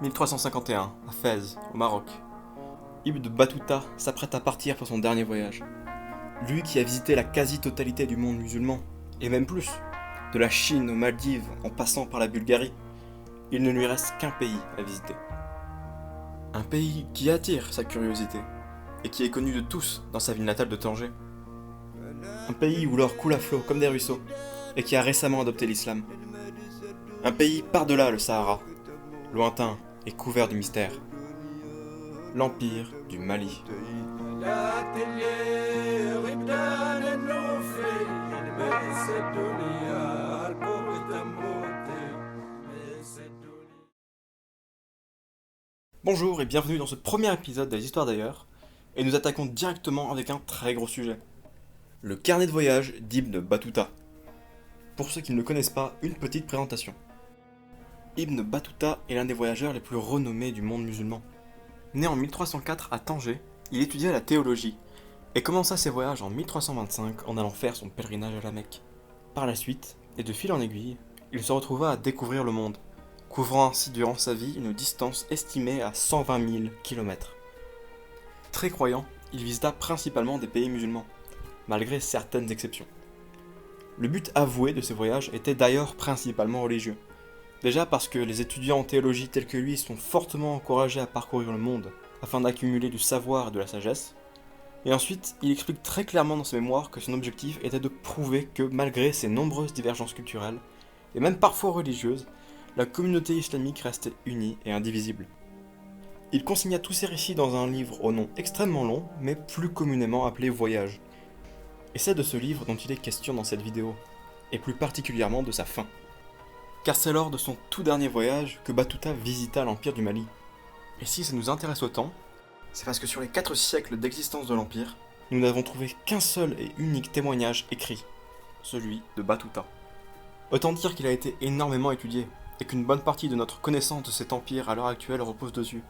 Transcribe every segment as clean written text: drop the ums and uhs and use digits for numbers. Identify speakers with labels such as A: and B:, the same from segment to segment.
A: 1351, à Fès, au Maroc. Ibn Battuta s'apprête à partir pour son dernier voyage. Lui qui a visité la quasi-totalité du monde musulman, et même plus, de la Chine aux Maldives en passant par la Bulgarie, il ne lui reste qu'un pays à visiter. Un pays qui attire sa curiosité, et qui est connu de tous dans sa ville natale de Tanger. Un pays où l'or coule à flot comme des ruisseaux, et qui a récemment adopté l'islam. Un pays par-delà le Sahara, lointain et couvert de mystères. L'Empire du Mali. Bonjour et bienvenue dans ce premier épisode des Histoires d'ailleurs, et nous attaquons directement avec un très gros sujet. Le carnet de voyage d'Ibn Battuta. Pour ceux qui ne le connaissent pas, une petite présentation. Ibn Battuta est l'un des voyageurs les plus renommés du monde musulman. Né en 1304 à Tanger, il étudia la théologie et commença ses voyages en 1325 en allant faire son pèlerinage à la Mecque. Par la suite, et de fil en aiguille, il se retrouva à découvrir le monde, couvrant ainsi durant sa vie une distance estimée à 120 000 km. Très croyant, il visita principalement des pays musulmans, malgré certaines exceptions. Le but avoué de ses voyages était d'ailleurs principalement religieux. Déjà parce que les étudiants en théologie tels que lui sont fortement encouragés à parcourir le monde afin d'accumuler du savoir et de la sagesse. Et ensuite, il explique très clairement dans ses mémoires que son objectif était de prouver que malgré ses nombreuses divergences culturelles, et même parfois religieuses, la communauté islamique restait unie et indivisible. Il consigna tous ses récits dans un livre au nom extrêmement long, mais plus communément appelé Voyage. Et c'est de ce livre dont il est question dans cette vidéo, et plus particulièrement de sa fin. Car c'est lors de son tout dernier voyage que Battuta visita l'Empire du Mali. Et si ça nous intéresse autant, c'est parce que sur les 4 siècles d'existence de l'Empire, nous n'avons trouvé qu'un seul et unique témoignage écrit, celui de Battuta. Autant dire qu'il a été énormément étudié, et qu'une bonne partie de notre connaissance de cet empire à l'heure actuelle repose dessus.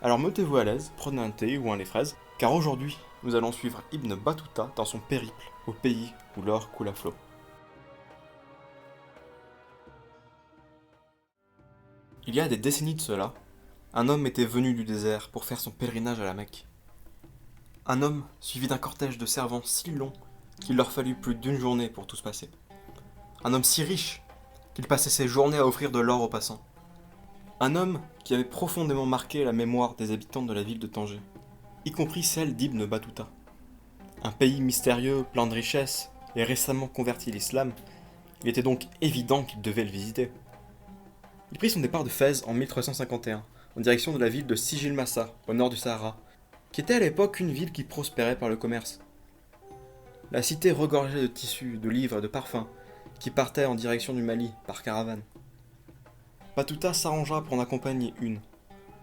A: Alors mettez-vous à l'aise, prenez un thé ou un lait fraise, car aujourd'hui, nous allons suivre Ibn Battuta dans son périple au pays où l'or coule à flot. Il y a des décennies de cela, un homme était venu du désert pour faire son pèlerinage à la Mecque. Un homme suivi d'un cortège de servants si long qu'il leur fallut plus d'une journée pour tout se passer. Un homme si riche qu'il passait ses journées à offrir de l'or aux passants. Un homme qui avait profondément marqué la mémoire des habitants de la ville de Tanger, y compris celle d'Ibn Battuta. Un pays mystérieux, plein de richesses, et récemment converti à l'islam, il était donc évident qu'il devait le visiter. Il prit son départ de Fès en 1351, en direction de la ville de Sijil Massa, au nord du Sahara, qui était à l'époque une ville qui prospérait par le commerce. La cité regorgeait de tissus, de livres et de parfums, qui partaient en direction du Mali par caravane. Battuta s'arrangea pour en accompagner une,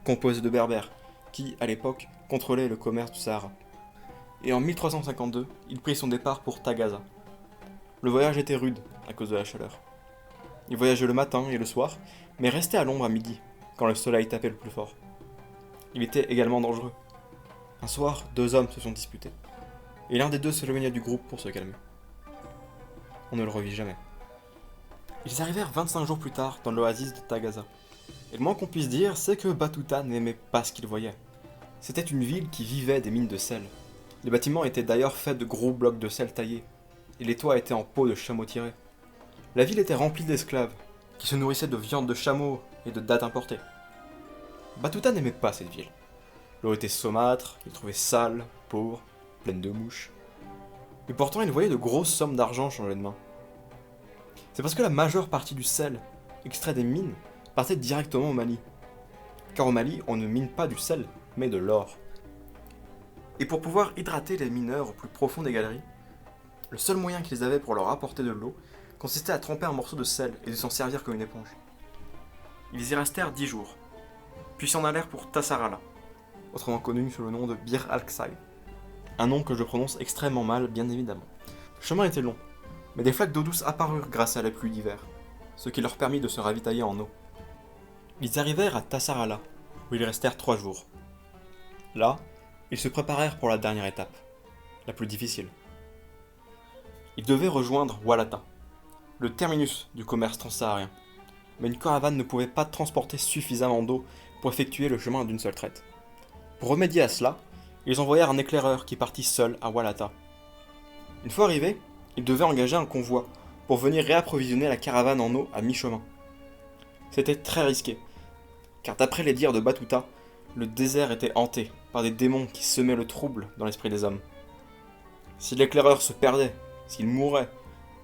A: composée de berbères, qui, à l'époque, contrôlaient le commerce du Sahara. Et en 1352, il prit son départ pour Tagaza. Le voyage était rude, à cause de la chaleur. Il voyageait le matin et le soir, mais restait à l'ombre à midi, quand le soleil tapait le plus fort. Il était également dangereux. Un soir, 2 hommes se sont disputés, et l'un des deux s'éloigna du groupe pour se calmer. On ne le revit jamais. Ils arrivèrent 25 jours plus tard dans l'oasis de Tagaza. Et le moins qu'on puisse dire, c'est que Battuta n'aimait pas ce qu'il voyait. C'était une ville qui vivait des mines de sel. Les bâtiments étaient d'ailleurs faits de gros blocs de sel taillés, et les toits étaient en peau de chameau tiré. La ville était remplie d'esclaves, qui se nourrissaient de viande de chameau et de dattes importées. Battuta n'aimait pas cette ville. L'eau était saumâtre, il trouvait sale, pauvre, pleine de mouches. Et pourtant il voyait de grosses sommes d'argent changer de main. C'est parce que la majeure partie du sel, extrait des mines, partait directement au Mali. Car au Mali, on ne mine pas du sel, mais de l'or. Et pour pouvoir hydrater les mineurs au plus profond des galeries, le seul moyen qu'ils avaient pour leur apporter de l'eau consistait à tremper un morceau de sel et de s'en servir comme une éponge. Ils y restèrent 10 jours, puis s'en allèrent pour Tassarala, autrement connu sous le nom de Bir al-Ksai, un nom que je prononce extrêmement mal, bien évidemment. Le chemin était long, mais des flaques d'eau douce apparurent grâce à la pluie d'hiver, ce qui leur permit de se ravitailler en eau. Ils arrivèrent à Tassarala, où ils restèrent 3 jours. Là, ils se préparèrent pour la dernière étape, la plus difficile. Ils devaient rejoindre Walata, le terminus du commerce transsaharien, mais une caravane ne pouvait pas transporter suffisamment d'eau pour effectuer le chemin d'une seule traite. Pour remédier à cela, ils envoyèrent un éclaireur qui partit seul à Walata. Une fois arrivé, ils devaient engager un convoi pour venir réapprovisionner la caravane en eau à mi-chemin. C'était très risqué, car d'après les dires de Batuta, le désert était hanté par des démons qui semaient le trouble dans l'esprit des hommes. Si l'éclaireur se perdait, s'il mourait,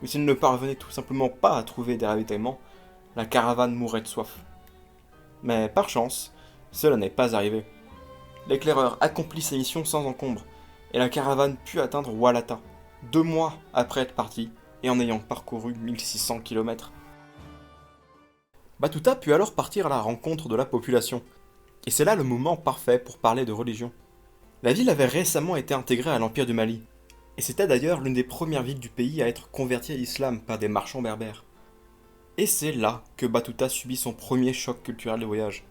A: ou s'il ne parvenait tout simplement pas à trouver des ravitaillements, la caravane mourrait de soif. Mais par chance, cela n'est pas arrivé. L'éclaireur accomplit sa mission sans encombre, et la caravane put atteindre Walata, 2 mois après être partie, et en ayant parcouru 1600 km. Batuta put alors partir à la rencontre de la population, et c'est là le moment parfait pour parler de religion. La ville avait récemment été intégrée à l'Empire du Mali, et c'était d'ailleurs l'une des premières villes du pays à être convertie à l'islam par des marchands berbères. Et c'est là que Batuta subit son premier choc culturel de voyage.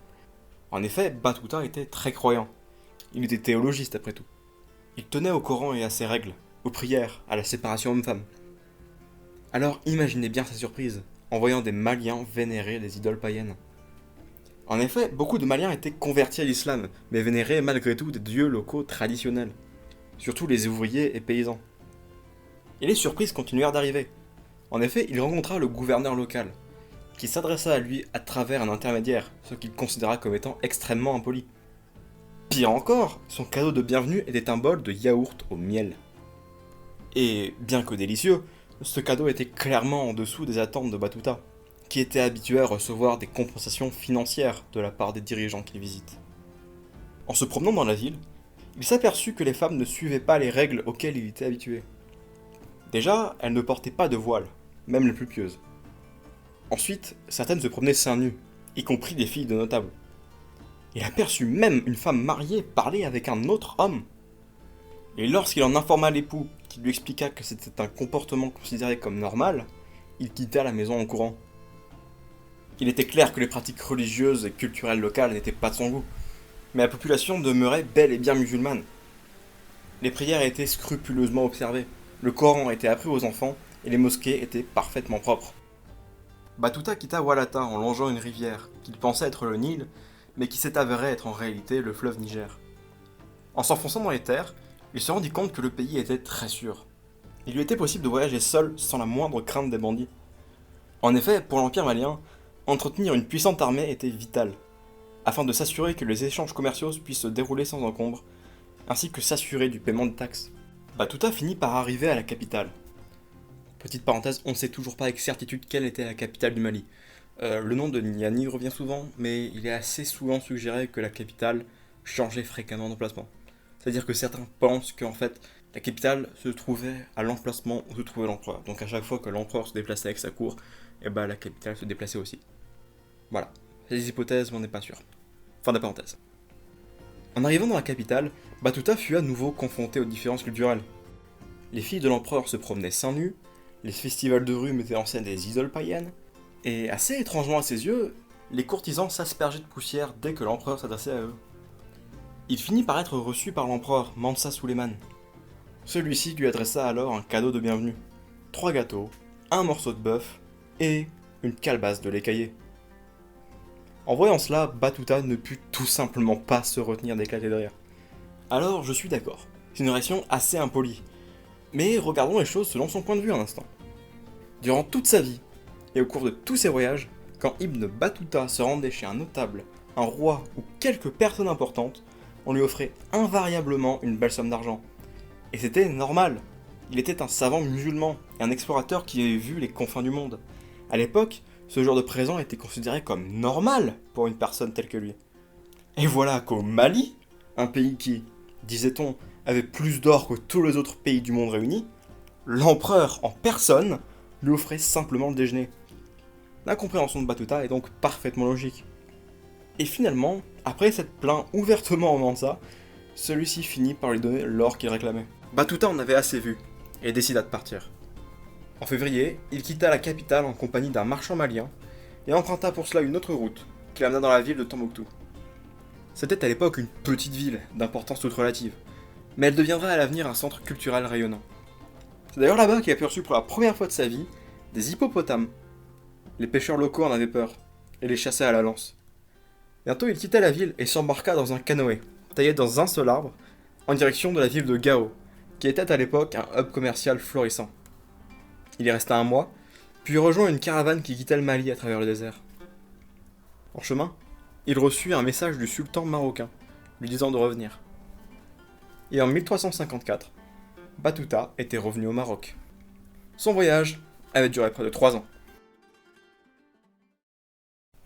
A: En effet, Batuta était très croyant. Il était théologiste après tout. Il tenait au Coran et à ses règles, aux prières, à la séparation homme-femme. Alors imaginez bien sa surprise en voyant des Maliens vénérer des idoles païennes. En effet, beaucoup de Maliens étaient convertis à l'islam, mais vénéraient malgré tout des dieux locaux traditionnels, surtout les ouvriers et paysans. Et les surprises continuèrent d'arriver. En effet, il rencontra le gouverneur local, qui s'adressa à lui à travers un intermédiaire, ce qu'il considéra comme étant extrêmement impoli. Pire encore, son cadeau de bienvenue était un bol de yaourt au miel. Et, bien que délicieux, ce cadeau était clairement en dessous des attentes de Batuta, qui était habitué à recevoir des compensations financières de la part des dirigeants qu'il visite. En se promenant dans la ville, il s'aperçut que les femmes ne suivaient pas les règles auxquelles il était habitué. Déjà, elles ne portaient pas de voile, même les plus pieuses. Ensuite, certaines se promenaient seins nus, y compris des filles de notables. Il aperçut même une femme mariée parler avec un autre homme. Et lorsqu'il en informa l'époux, qui lui expliqua que c'était un comportement considéré comme normal, il quitta la maison en courant. Il était clair que les pratiques religieuses et culturelles locales n'étaient pas de son goût, mais la population demeurait bel et bien musulmane. Les prières étaient scrupuleusement observées, le Coran était appris aux enfants et les mosquées étaient parfaitement propres. Batuta quitta Walata en longeant une rivière qu'il pensait être le Nil, mais qui s'est avéré être en réalité le fleuve Niger. En s'enfonçant dans les terres, il se rendit compte que le pays était très sûr. Il lui était possible de voyager seul sans la moindre crainte des bandits. En effet, pour l'Empire malien, entretenir une puissante armée était vital, afin de s'assurer que les échanges commerciaux puissent se dérouler sans encombre, ainsi que s'assurer du paiement de taxes. Batuta finit par arriver à la capitale. Petite parenthèse, on ne sait toujours pas avec certitude quelle était la capitale du Mali. Le nom de Niani revient souvent, mais il est assez souvent suggéré que la capitale changeait fréquemment d'emplacement. C'est-à-dire que certains pensent qu'en fait, la capitale se trouvait à l'emplacement où se trouvait l'empereur. Donc à chaque fois que l'empereur se déplaçait avec sa cour, et bah la capitale se déplaçait aussi. Voilà, c'est des hypothèses, mais on n'est pas sûr. Fin de parenthèse. En arrivant dans la capitale, Batuta fut à nouveau confronté aux différences culturelles. Les filles de l'empereur se promenaient seins nus, les festivals de rue mettaient en scène des idoles païennes, et assez étrangement à ses yeux, les courtisans s'aspergeaient de poussière dès que l'empereur s'adressait à eux. Il finit par être reçu par l'empereur Mansa Suleiman. Celui-ci lui adressa alors un cadeau de bienvenue. 3 gâteaux, un morceau de bœuf et une calebasse de lait caillé. En voyant cela, Batuta ne put tout simplement pas se retenir d'éclater de rire. Alors je suis d'accord, c'est une réaction assez impolie. Mais regardons les choses selon son point de vue un instant. Durant toute sa vie, et au cours de tous ses voyages, quand Ibn Battuta se rendait chez un notable, un roi ou quelques personnes importantes, on lui offrait invariablement une belle somme d'argent. Et c'était normal. Il était un savant musulman et un explorateur qui avait vu les confins du monde. À l'époque, ce genre de présent était considéré comme normal pour une personne telle que lui. Et voilà qu'au Mali, un pays qui, disait-on, avait plus d'or que tous les autres pays du monde réunis, l'empereur en personne lui offrait simplement le déjeuner. L'incompréhension de Batuta est donc parfaitement logique. Et finalement, après s'être plaint ouvertement en Mansa, celui-ci finit par lui donner l'or qu'il réclamait. Batuta en avait assez vu, et décida de partir. En février, il quitta la capitale en compagnie d'un marchand malien, et emprunta pour cela une autre route, qui l'amena dans la ville de Tombouctou. C'était à l'époque une petite ville, d'importance toute relative, mais elle deviendra à l'avenir un centre culturel rayonnant. C'est d'ailleurs là-bas qu'il aperçut pour la première fois de sa vie des hippopotames. Les pêcheurs locaux en avaient peur, et les chassait à la lance. Bientôt il quitta la ville et s'embarqua dans un canoë, taillé dans un seul arbre, en direction de la ville de Gao, qui était à l'époque un hub commercial florissant. Il y resta un mois, puis rejoint une caravane qui quittait le Mali à travers le désert. En chemin, il reçut un message du sultan marocain, lui disant de revenir. Et en 1354, Battuta était revenu au Maroc. Son voyage avait duré près de 3 ans.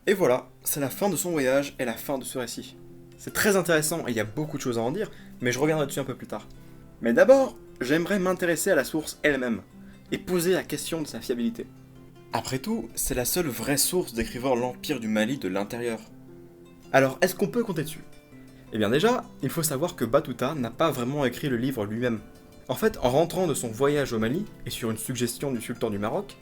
A: Et voilà, c'est la fin de son voyage et la fin de ce récit. C'est très intéressant et il y a beaucoup de choses à en dire, mais je reviendrai dessus un peu plus tard. Mais d'abord, j'aimerais m'intéresser à la source elle-même, et poser la question de sa fiabilité. Après tout, c'est la seule vraie source décrivant l'Empire du Mali de l'intérieur. Alors, est-ce qu'on peut compter dessus? Eh bien déjà, il faut savoir que Battuta n'a pas vraiment écrit le livre lui-même. En fait, en rentrant de son voyage au Mali, et sur une suggestion du sultan du Maroc,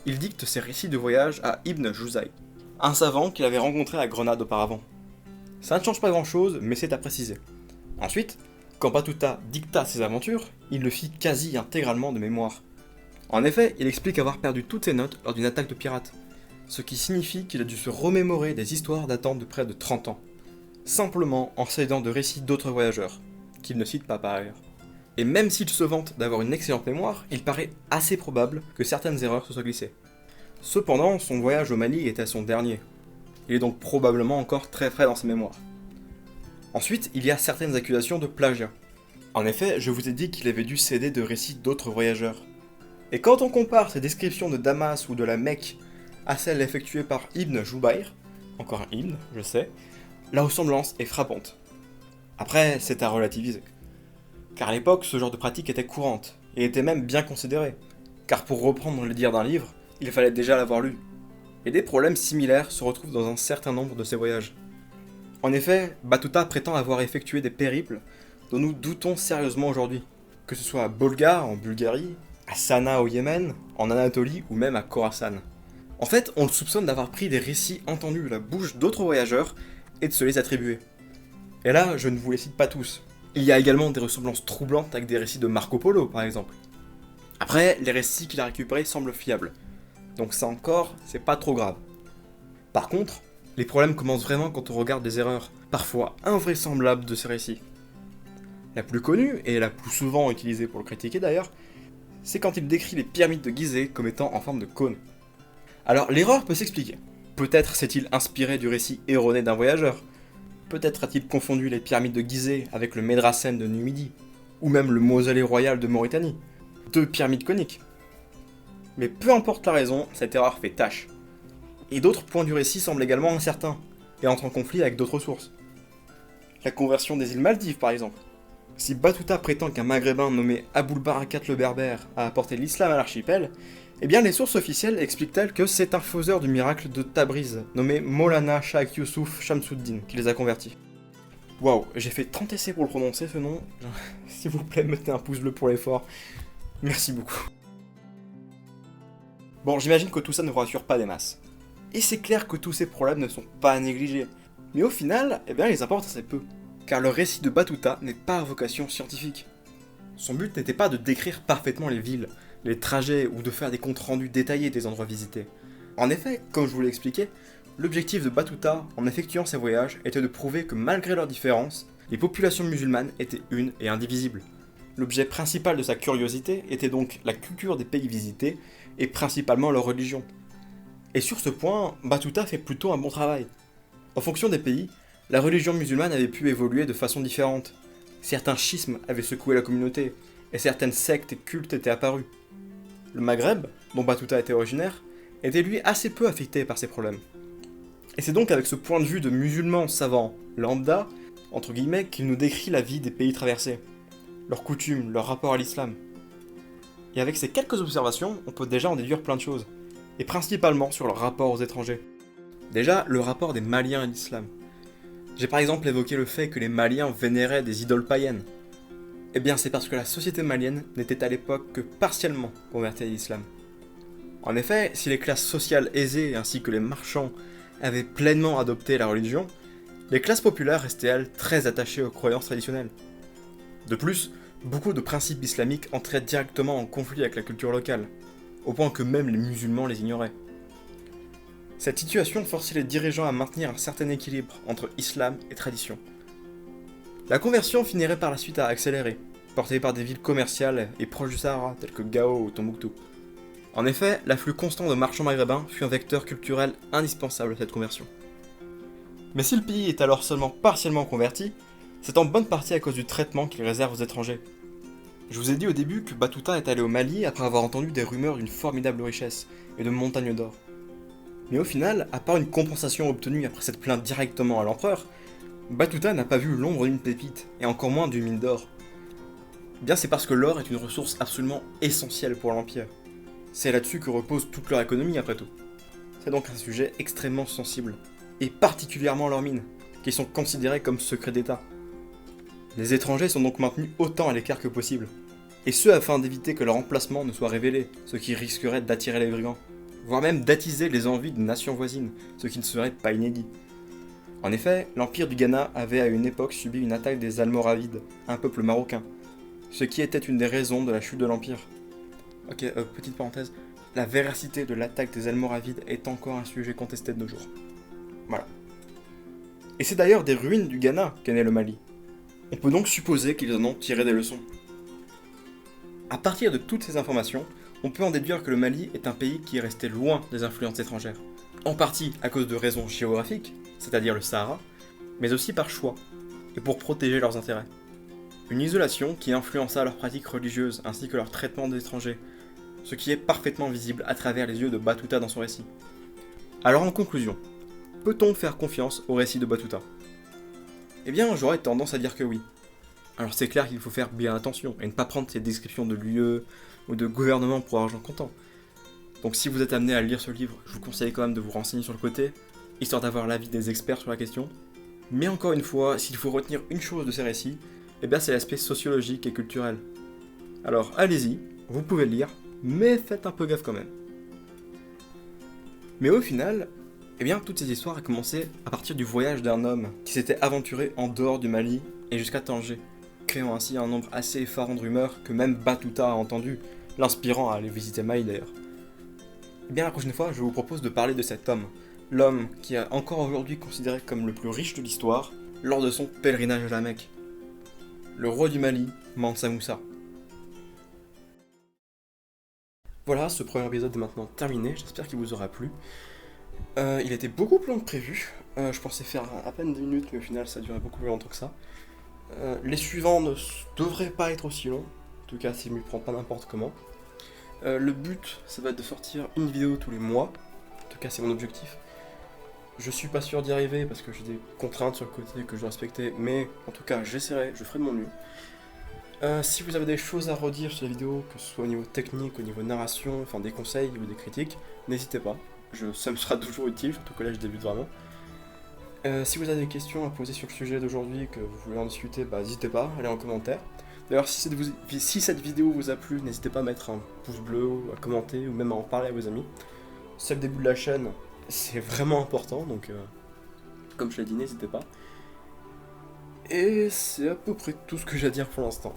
A: il dicte ses récits de voyage à Ibn Jouzaï, un savant qu'il avait rencontré à Grenade auparavant. Ça ne change pas grand-chose, mais c'est à préciser. Ensuite, quand Battuta dicta ses aventures, il le fit quasi intégralement de mémoire. En effet, il explique avoir perdu toutes ses notes lors d'une attaque de pirates, ce qui signifie qu'il a dû se remémorer des histoires datant de près de 30 ans, simplement en s'aidant de récits d'autres voyageurs, qu'il ne cite pas par ailleurs. Et même s'il se vante d'avoir une excellente mémoire, il paraît assez probable que certaines erreurs se soient glissées. Cependant, son voyage au Mali était son dernier. Il est donc probablement encore très frais dans ses mémoires. Ensuite, il y a certaines accusations de plagiat. En effet, je vous ai dit qu'il avait dû s'aider de récits d'autres voyageurs. Et quand on compare ces descriptions de Damas ou de la Mecque à celles effectuées par Ibn Joubayr, encore un Ibn, je sais, la ressemblance est frappante. Après, c'est à relativiser. Car à l'époque, ce genre de pratique était courante, et était même bien considérée. Car pour reprendre le dire d'un livre, il fallait déjà l'avoir lu. Et des problèmes similaires se retrouvent dans un certain nombre de ses voyages. En effet, Battuta prétend avoir effectué des périples dont nous doutons sérieusement aujourd'hui, que ce soit à Bolga en Bulgarie, à Sanaa au Yémen, en Anatolie ou même à Khorasan. En fait, on le soupçonne d'avoir pris des récits entendus de la bouche d'autres voyageurs et de se les attribuer. Et là, je ne vous les cite pas tous. Il y a également des ressemblances troublantes avec des récits de Marco Polo, par exemple. Après, les récits qu'il a récupérés semblent fiables. Donc ça encore, c'est pas trop grave. Par contre, les problèmes commencent vraiment quand on regarde des erreurs, parfois invraisemblables de ces récits. La plus connue, et la plus souvent utilisée pour le critiquer d'ailleurs, c'est quand il décrit les pyramides de Gizeh comme étant en forme de cône. Alors l'erreur peut s'expliquer. Peut-être s'est-il inspiré du récit erroné d'un voyageur. Peut-être a-t-il confondu les pyramides de Gizeh avec le Médrassen de Numidie, ou même le mausolée royal de Mauritanie. 2 pyramides coniques. Mais peu importe la raison, cette erreur fait tâche. Et d'autres points du récit semblent également incertains, et entrent en conflit avec d'autres sources. La conversion des îles Maldives par exemple. Si Battuta prétend qu'un maghrébin nommé Aboul Barakat le Berbère a apporté l'islam à l'archipel, eh bien les sources officielles expliquent-elles que c'est un faiseur du miracle de Tabriz, nommé Maulana Shaikh Youssouf Shamsuddin, qui les a convertis. Waouh, j'ai fait 30 essais pour le prononcer ce nom, s'il vous plaît mettez un pouce bleu pour l'effort, merci beaucoup. Bon, j'imagine que tout ça ne vous rassure pas des masses. Et c'est clair que tous ces problèmes ne sont pas à négliger. Mais au final, eh bien, ils apportent assez peu. Car le récit de Battuta n'est pas à vocation scientifique. Son but n'était pas de décrire parfaitement les villes, les trajets ou de faire des comptes rendus détaillés des endroits visités. En effet, comme je vous l'ai expliqué, l'objectif de Battuta en effectuant ses voyages était de prouver que malgré leurs différences, les populations musulmanes étaient une et indivisibles. L'objet principal de sa curiosité était donc la culture des pays visités et principalement leur religion. Et sur ce point, Battuta fait plutôt un bon travail. En fonction des pays, la religion musulmane avait pu évoluer de façon différente. Certains schismes avaient secoué la communauté, et certaines sectes et cultes étaient apparus. Le Maghreb, dont Battuta était originaire, était lui assez peu affecté par ces problèmes. Et c'est donc avec ce point de vue de musulman savant lambda, entre guillemets, qu'il nous décrit la vie des pays traversés, leurs coutumes, leur rapport à l'islam. Et avec ces quelques observations, on peut déjà en déduire plein de choses, et principalement sur leur rapport aux étrangers. Déjà, le rapport des Maliens à l'islam. J'ai par exemple évoqué le fait que les Maliens vénéraient des idoles païennes. Eh bien c'est parce que la société malienne n'était à l'époque que partiellement convertie à l'islam. En effet, si les classes sociales aisées ainsi que les marchands avaient pleinement adopté la religion, les classes populaires restaient elles très attachées aux croyances traditionnelles. De plus, beaucoup de principes islamiques entraient directement en conflit avec la culture locale, au point que même les musulmans les ignoraient. Cette situation forçait les dirigeants à maintenir un certain équilibre entre islam et tradition. La conversion finirait par la suite à accélérer, portée par des villes commerciales et proches du Sahara, telles que Gao ou Tombouctou. En effet, l'afflux constant de marchands maghrébins fut un vecteur culturel indispensable à cette conversion. Mais si le pays est alors seulement partiellement converti, c'est en bonne partie à cause du traitement qu'il réserve aux étrangers. Je vous ai dit au début que Battuta est allé au Mali après avoir entendu des rumeurs d'une formidable richesse et de montagnes d'or. Mais au final, à part une compensation obtenue après cette plainte directement à l'empereur, Battuta n'a pas vu l'ombre d'une pépite, et encore moins d'une mine d'or. Bien c'est parce que l'or est une ressource absolument essentielle pour l'Empire. C'est là-dessus que repose toute leur économie après tout. C'est donc un sujet extrêmement sensible, et particulièrement leurs mines, qui sont considérées comme secrets d'État. Les étrangers sont donc maintenus autant à l'écart que possible, et ce afin d'éviter que leur emplacement ne soit révélé, ce qui risquerait d'attirer les brigands, voire même d'attiser les envies de nations voisines, ce qui ne serait pas inédit. En effet, l'Empire du Ghana avait à une époque subi une attaque des Almoravides, un peuple marocain, ce qui était une des raisons de la chute de l'Empire. Ok, petite parenthèse, la véracité de l'attaque des Almoravides est encore un sujet contesté de nos jours. Voilà. Et c'est d'ailleurs des ruines du Ghana qu'est né le Mali. On peut donc supposer qu'ils en ont tiré des leçons. À partir de toutes ces informations, on peut en déduire que le Mali est un pays qui est resté loin des influences étrangères. En partie à cause de raisons géographiques, c'est-à-dire le Sahara, mais aussi par choix, et pour protéger leurs intérêts. Une isolation qui influença leurs pratiques religieuses ainsi que leur traitement des étrangers, ce qui est parfaitement visible à travers les yeux de Battuta dans son récit. Alors en conclusion, peut-on faire confiance au récit de Battuta ? Eh bien, j'aurais tendance à dire que oui. Alors c'est clair qu'il faut faire bien attention et ne pas prendre ces descriptions de lieux ou de gouvernements pour argent comptant. Donc si vous êtes amené à lire ce livre, je vous conseille quand même de vous renseigner sur le côté, histoire d'avoir l'avis des experts sur la question. Mais encore une fois, s'il faut retenir une chose de ces récits, eh bien c'est l'aspect sociologique et culturel. Alors allez-y, vous pouvez le lire, mais faites un peu gaffe quand même. Mais au final, eh bien toute cette histoire a commencé à partir du voyage d'un homme qui s'était aventuré en dehors du Mali et jusqu'à Tanger, créant ainsi un nombre assez effarant de rumeurs que même Battuta a entendu, l'inspirant à aller visiter Maï d'ailleurs. Eh bien la prochaine fois, je vous propose de parler de cet homme, l'homme qui est encore aujourd'hui considéré comme le plus riche de l'histoire lors de son pèlerinage à la Mecque. Le roi du Mali, Mansa Moussa. Voilà, ce premier épisode est maintenant terminé, j'espère qu'il vous aura plu. Il était beaucoup plus long que prévu, je pensais faire à peine 10 minutes, mais au final ça a duré beaucoup plus longtemps que ça. Les suivants ne devraient pas être aussi longs, en tout cas si je m'y prends pas n'importe comment. Le but, ça va être de sortir une vidéo tous les mois, en tout cas c'est mon objectif. Je suis pas sûr d'y arriver parce que j'ai des contraintes sur le côté que je dois respecter, mais en tout cas j'essaierai, je ferai de mon mieux. Si vous avez des choses à redire sur la vidéo, que ce soit au niveau technique, au niveau narration, enfin des conseils ou des critiques, n'hésitez pas, ça me sera toujours utile, surtout que là je débute vraiment. Si vous avez des questions à poser sur le sujet d'aujourd'hui, que vous voulez en discuter, n'hésitez pas, allez en commentaire. D'ailleurs, si cette vidéo vous a plu, n'hésitez pas à mettre un pouce bleu, à commenter, ou même à en parler à vos amis. C'est le début de la chaîne, c'est vraiment important, donc comme je l'ai dit, n'hésitez pas. Et c'est à peu près tout ce que j'ai à dire pour l'instant.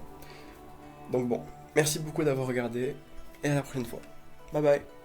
A: Donc bon, merci beaucoup d'avoir regardé, et à la prochaine fois. Bye bye.